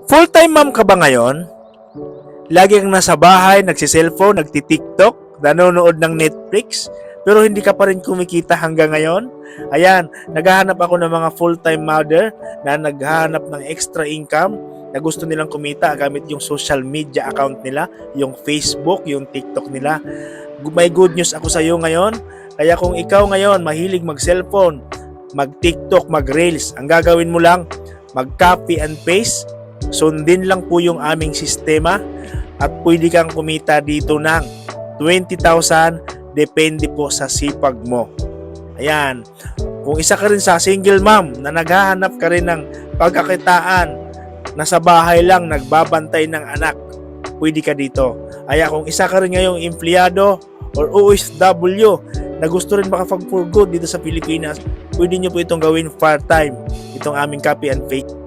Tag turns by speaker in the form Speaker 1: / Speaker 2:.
Speaker 1: Full-time mom ka ba ngayon? Lagi kang nasa bahay, nagsi-cellphone, nagti-TikTok, nanonood ng Netflix, pero hindi ka pa rin kumikita hanggang ngayon? Ayan, naghahanap ako ng mga full-time mother na naghahanap ng extra income na gusto nilang kumita gamit yung social media account nila, yung Facebook, yung TikTok nila. May good news ako sa iyo ngayon. Kaya kung ikaw ngayon mahilig mag-cellphone, mag-TikTok, mag-Reels, ang gagawin mo lang, mag-copy and paste, sundin lang po yung aming sistema at pwede kang kumita dito ng 20,000 depende po sa sipag mo. Ayan, kung isa ka rin sa single mom na naghahanap ka rin ng pagkakitaan, nasa bahay lang nagbabantay ng anak, pwede ka dito. Kaya kung isa ka rin ngayong empleyado or OFW na gusto rin makapag-for good dito sa Pilipinas, pwede nyo po itong gawin part-time, itong aming copy and paste.